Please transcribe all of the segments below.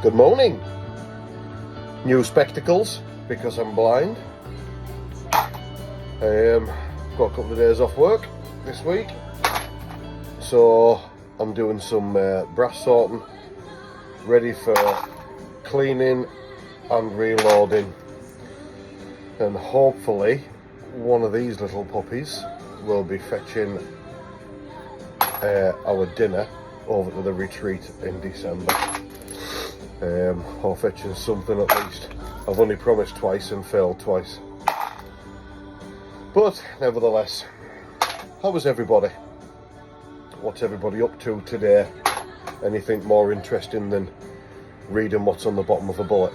Good morning. New spectacles because I'm blind. Got a couple of days off work this week, so I'm doing some brass sorting, ready for cleaning and reloading, and hopefully one of these little puppies will be fetching our dinner over to the retreat in December, or fetching something at least. I've only promised twice and failed twice, but nevertheless, how was everybody? What's everybody up to today? Anything more interesting than reading what's on the bottom of a bullet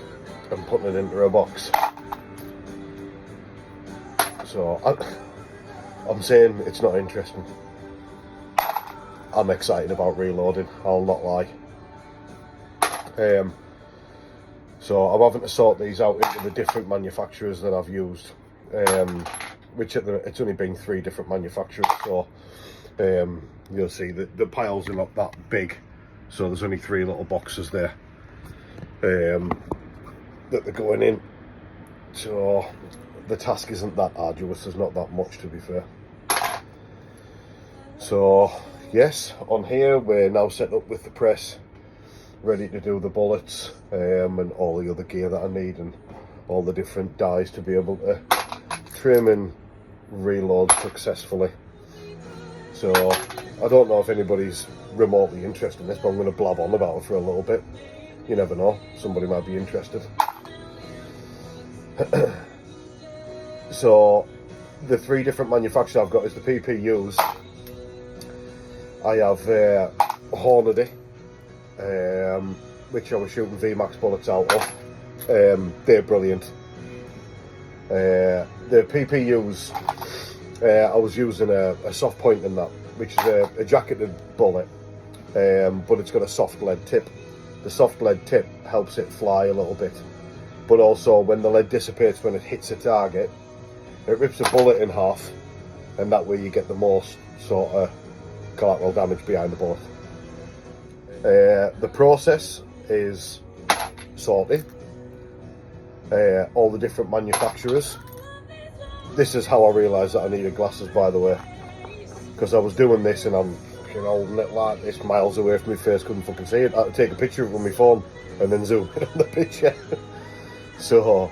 and putting it into a box? So I'm saying it's not interesting. I'm excited about reloading, I'll not lie. So I'm having to sort these out into the different manufacturers that I've used, which it's only been 3 different manufacturers, so you'll see that the piles are not that big, so there's only 3 little boxes there that they're going in, so the task isn't that arduous. There's not that much, to be fair. So yes, on here we're now set up with the press, ready to do the bullets and all the other gear that I need, and all the different dies to be able to trim and reload successfully. So I don't know if anybody's remotely interested in this, but I'm going to blab on about it for a little bit. You never know, somebody might be interested. So the 3 different manufacturers I've got is the PPUs. I have Hornady, which I was shooting VMAX bullets out of. They're brilliant. The PPUs, I was using a soft point in that, which is a jacketed bullet, but it's got a soft lead tip. The soft lead tip helps it fly a little bit, but also when the lead dissipates when it hits a target, it rips a bullet in half, and that way you get the most sort of collateral damage behind the bullet. The process is sorting all the different manufacturers. This is how I realised that I needed glasses, by the way, because I was doing this and I'm holding it like this miles away from my face, couldn't fucking see it. I had to take a picture of it with my phone and then zoom in on the picture. So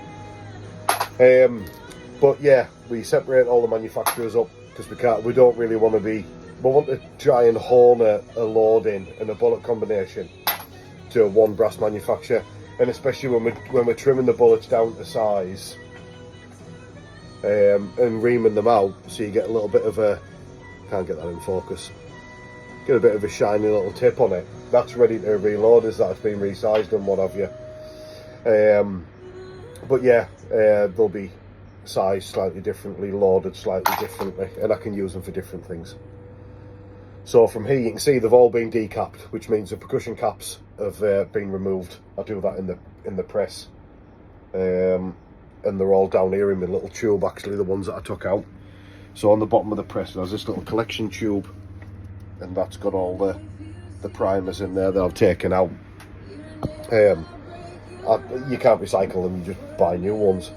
but yeah, we separate all the manufacturers up because we don't really want to we want to try and hone a load in and a bullet combination to one brass manufacturer, and especially when we're trimming the bullets down to size and reaming them out, so you get a little bit of a, can't get that in focus, get a bit of a shiny little tip on it. That's ready to reload, as that's been resized and what have you. But yeah, they'll be sized slightly differently, loaded slightly differently, and I can use them for different things. So from here you can see they've all been decapped, which means the percussion caps have been removed. I do that in the press, and they're all down here in my little tube, actually, the ones that I took out. So on the bottom of the press there's this little collection tube, and that's got all the primers in there that I've taken out. You can't recycle them, you just buy new ones.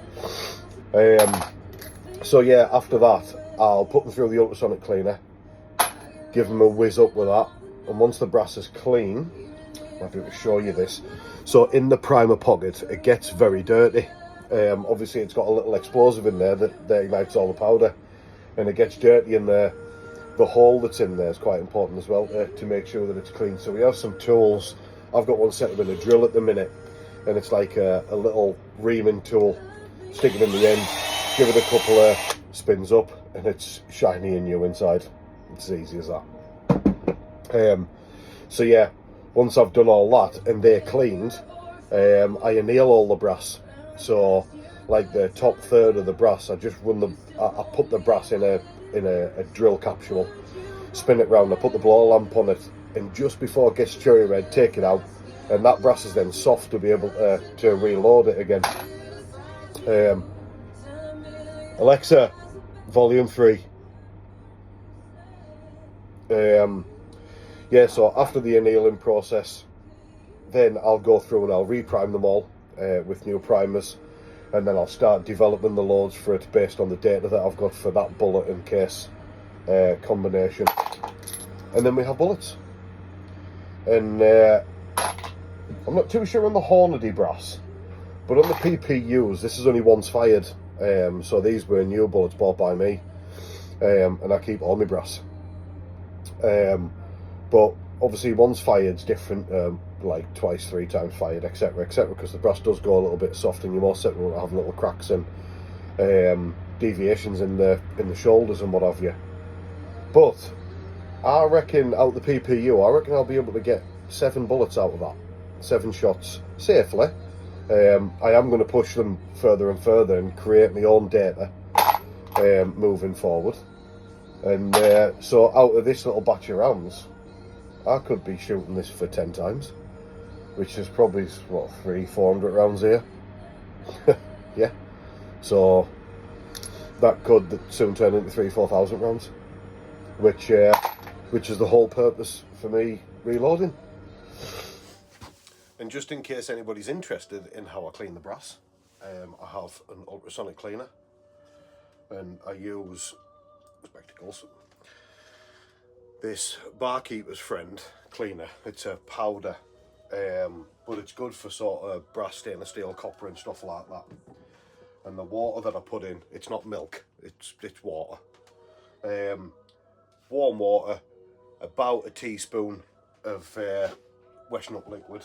So yeah, after that I'll put them through the ultrasonic cleaner, give them a whiz up with that, and once the brass is clean, I'll be able to show you this. So in the primer pocket it gets very dirty. Obviously it's got a little explosive in there that ignites all the powder, and it gets dirty, and the hole that's in there is quite important as well to make sure that it's clean. So we have some tools. I've got one set with a drill at the minute, and it's like a little reaming tool. Stick it in the end, give it a couple of spins up, and it's shiny and new inside. It's as easy as that. So yeah, once I've done all that and they're cleaned, I anneal all the brass. So like the top third of the brass, I just I put the brass in a drill capsule, spin it round, I put the blow lamp on it, and just before it gets cherry red, take it out, and that brass is then soft to be able to reload it again. Alexa, volume 3. Yeah, so after the annealing process, then I'll go through and I'll reprime them all with new primers, and then I'll start developing the loads for it based on the data that I've got for that bullet and case combination. And then we have bullets. And I'm not too sure on the Hornady brass, but on the PPUs, this is only once fired. So these were new bullets bought by me, and I keep all my brass. But obviously once fired's different, like twice, 3 times fired, etc, etc, because the brass does go a little bit soft and you're more certain to have little cracks and deviations in the shoulders and what have you. But I reckon out the PPU, I reckon I'll be able to get 7 bullets out of that, 7 shots safely. I am going to push them further and further and create my own data moving forward. And so out of this little batch of rounds, I could be shooting this for 10 times, which is probably, what, 300-400 rounds here. Yeah, so that could soon turn into 3,000-4,000 rounds, which is the whole purpose for me reloading. And just in case anybody's interested in how I clean the brass, I have an ultrasonic cleaner, and I use spectacles. This Barkeeper's Friend cleaner, it's a powder, but it's good for sort of brass, stainless steel, copper and stuff like that. And the water that I put in, it's not milk, it's water. Warm water, about a teaspoon of washing up liquid.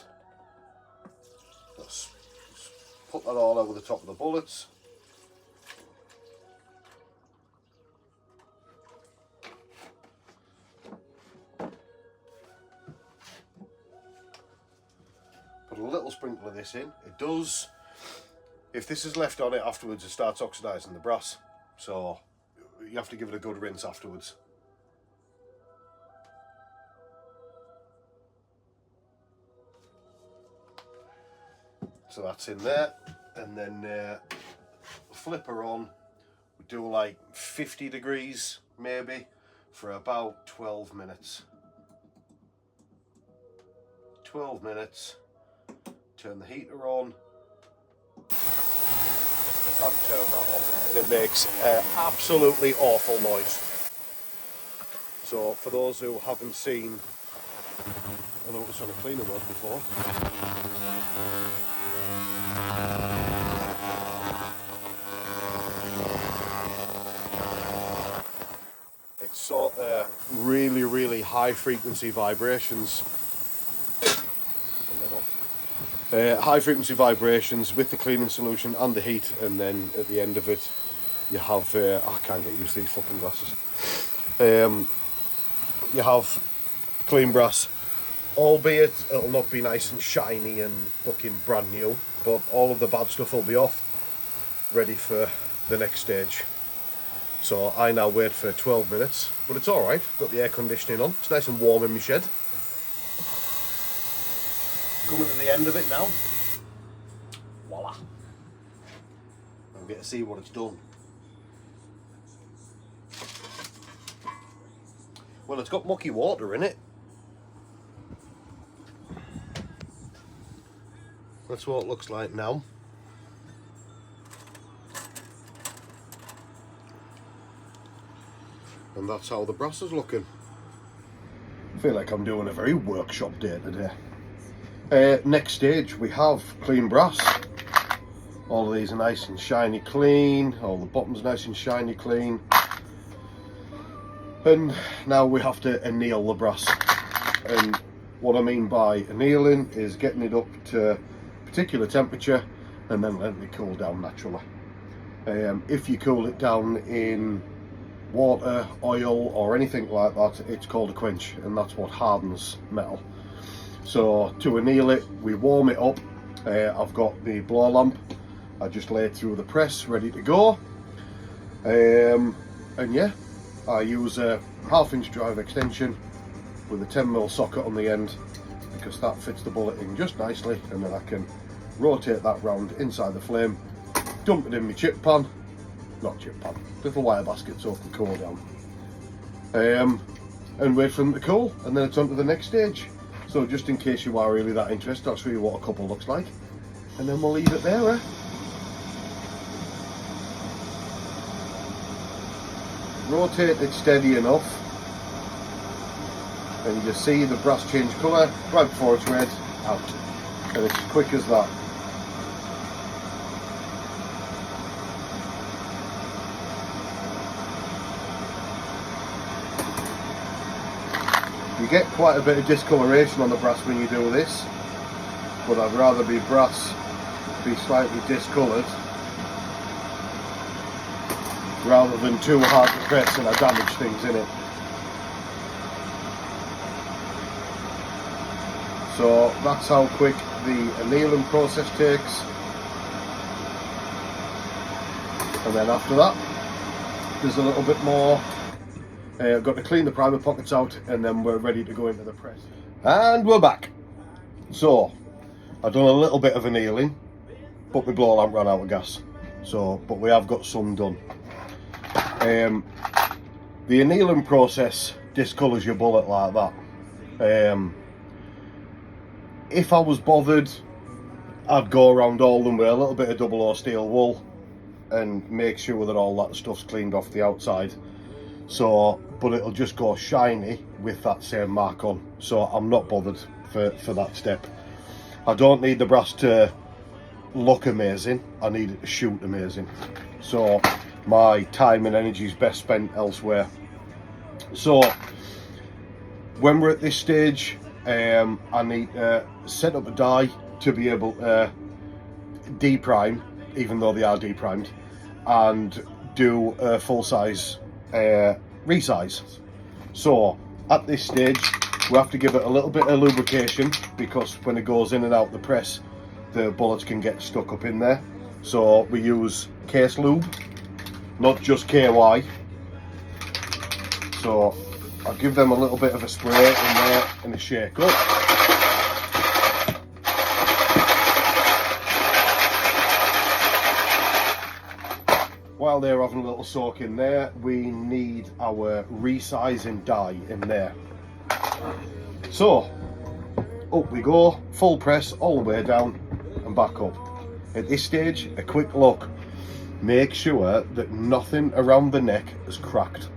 Let's put that all over the top of the bullets. Put a little sprinkle of this in. It does, if this is left on it afterwards, it starts oxidising the brass, so you have to give it a good rinse afterwards. So that's in there, and then flip her on. We do like 50 degrees maybe for about 12 minutes. 12 minutes. Turn the heater on and turn that off, and it makes absolutely awful noise. So for those who haven't seen an ultrasonic cleaner work before, it's sort of really high frequency vibrations. High frequency vibrations with the cleaning solution and the heat, and then at the end of it you have I can't get used to these fucking glasses. You have clean brass, albeit it'll not be nice and shiny and fucking brand new, but all of the bad stuff will be off, ready for the next stage. So I now wait for 12 minutes, but it's alright, got the air conditioning on, it's nice and warm in my shed. Coming to the end of it now. Voila. I'll get to see what it's done. Well, it's got mucky water in it. That's what it looks like now. And that's how the brass is looking. I feel like I'm doing a very workshop day today. Next stage, we have clean brass. All of these are nice and shiny clean, all the bottoms nice and shiny clean. And now we have to anneal the brass. And what I mean by annealing is getting it up to a particular temperature and then letting it cool down naturally. If you cool it down in water, oil or anything like that, it's called a quench, and that's what hardens metal. So to anneal it, we warm it up. I've got the blow lamp, I just lay it through the press ready to go. And yeah, I use a 1/2 inch drive extension with a 10mm socket on the end, because that fits the bullet in just nicely, and then I can rotate that round inside the flame, dump it in my chip pan, not chip pan, little wire basket so it can cool down, and wait for them to cool, and then it's on to the next stage. So just in case you are really that interested, I'll show you what a couple looks like, and then we'll leave it there. Rotate it steady enough, and you see the brass change colour right before it's red, out. And it's as quick as that. You get quite a bit of discoloration on the brass when you do this, but I'd rather be brass be slightly discoloured rather than too hard to press and I damage things in it. So that's how quick the annealing process takes. And then after that, there's a little bit more. I've got to clean the primer pockets out, and then we're ready to go into the press. And we're back. So I've done a little bit of annealing, but my blow lamp ran out of gas. But we have got some done. The annealing process discolours your bullet like that. If I was bothered, I'd go around all them with a little bit of 00 steel wool and make sure that all that stuff's cleaned off the outside. But it'll just go shiny with that same mark on. So I'm not bothered for that step. I don't need the brass to look amazing, I need it to shoot amazing. So my time and energy is best spent elsewhere. So when we're at this stage, I need to set up a die to be able to deprime, even though they are deprimed, and do a full size resize. So at this stage we have to give it a little bit of lubrication, because when it goes in and out the press, the bullets can get stuck up in there. So we use case lube, not just KY. So I'll give them a little bit of a spray in there and a shake up. While they're having a little soak in there, we need our resizing die in there. So up we go, full press all the way down and back up. At this stage, a quick look. Make sure that nothing around the neck is cracked.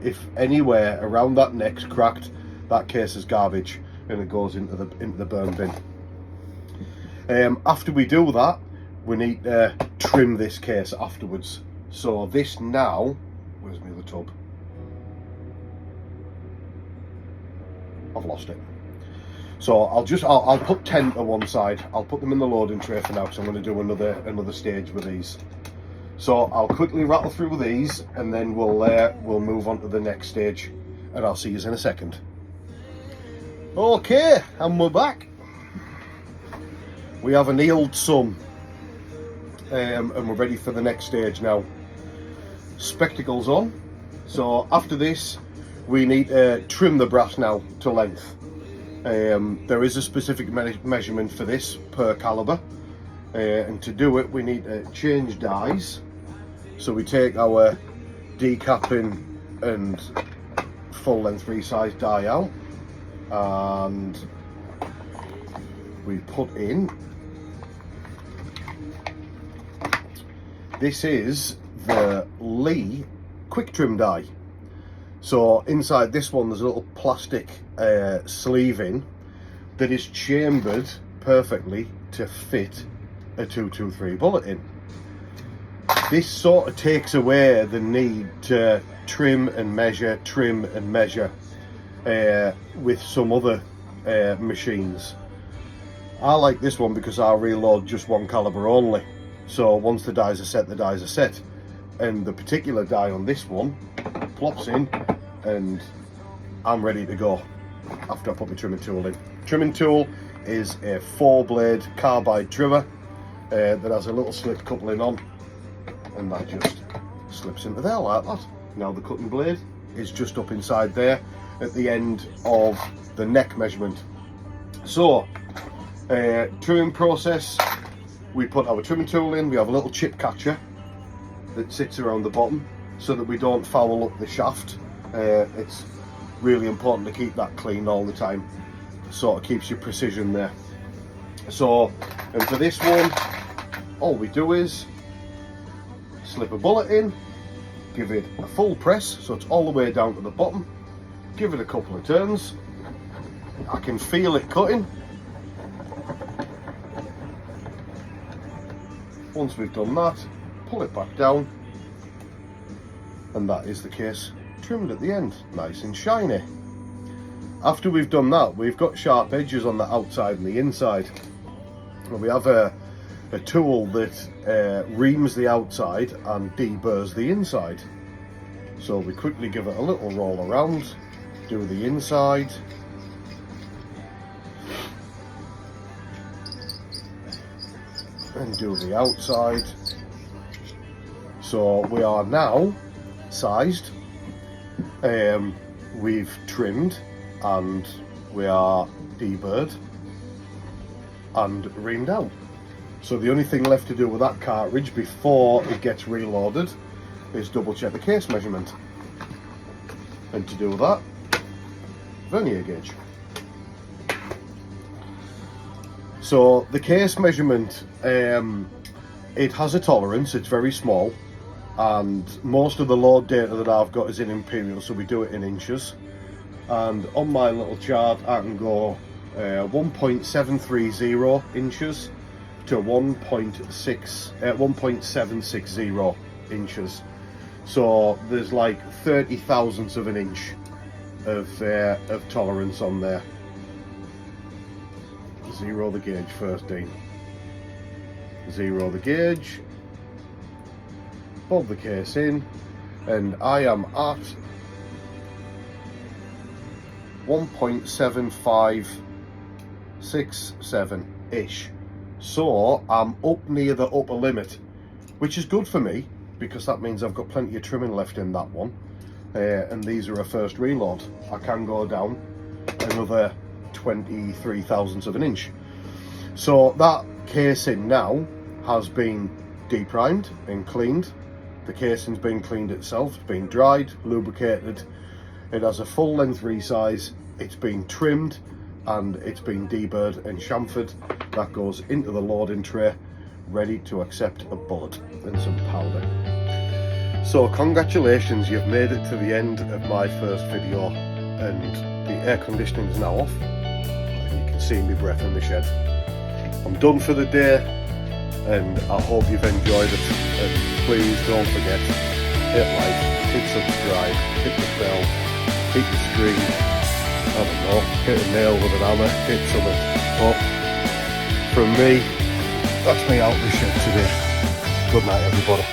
If anywhere around that neck's cracked, that case is garbage and it goes into the burn bin. After we do that, we need to trim this case afterwards. So this now, where's my other tub? I've lost it. So I'll put 10 to one side. I'll put them in the loading tray for now, because I'm going to do another stage with these. So I'll quickly rattle through these, and then we'll move on to the next stage, and I'll see you in a second. Okay, and we're back. We have annealed some, and we're ready for the next stage now. Spectacles on. So after this, we need to trim the brass now to length. There is a specific measurement for this per caliber, and to do it we need to change dies. So we take our decapping and full length resize die out, and we put in, this is the Lee quick trim die. So inside this one there's a little plastic sleeving that is chambered perfectly to fit a 223 bullet in. This sort of takes away the need to trim and measure with some other machines. I like this one because I reload just one caliber only. So once the dies are set, the dies are set. And the particular die on this one plops in and I'm ready to go after I put my trimming tool in. Trimming tool is a 4-blade carbide trimmer that has a little slit coupling on, and that just slips into there like that. Now the cutting blade is just up inside there at the end of the neck measurement. So trimming process, we put our trimming tool in, we have a little chip catcher that sits around the bottom so that we don't foul up the shaft. It's really important to keep that clean all the time. sort of keeps your precision there. So, and for this one, all we do is slip a bullet in, give it a full press so it's all the way down to the bottom, give it a couple of turns. I can feel it cutting. Once we've done that, pull it back down, and that is the case trimmed at the end, nice and shiny. After we've done that, we've got sharp edges on the outside and the inside. And we have a tool that reams the outside and deburrs the inside. So we quickly give it a little roll around, do the inside, and do the outside. So we are now sized, we've trimmed, and we are deburred and reamed out. So the only thing left to do with that cartridge before it gets reloaded is double check the case measurement. And to do that, vernier gauge. So the case measurement, it has a tolerance, it's very small, and most of the load data that I've got is in imperial, so we do it in inches. And on my little chart I can go 1.730 inches to 1.760 inches. So there's like 30 thousandths of an inch of tolerance on there. Zero the gauge first, Dean. Zero the gauge. Bob the case in, and I am at 1.7567-ish. So I'm up near the upper limit, which is good for me because that means I've got plenty of trimming left in that one. And these are a first reload. I can go down another 23 thousandths of an inch. So that casing now has been deprimed and cleaned. The casing's been cleaned itself, it's been dried, lubricated. It has a full length resize, it's been trimmed, and it's been deburred and chamfered. That goes into the loading tray, ready to accept a bullet and some powder. So congratulations, you've made it to the end of my first video, and the air conditioning is now off. You can see me breath in the shed. I'm done for the day, and I hope you've enjoyed it. And please don't forget, hit like, hit subscribe, hit the bell, hit the stream, I don't know, hit a nail with an hammer, hit something. But from me, that's me out the shed today. Good night, everybody.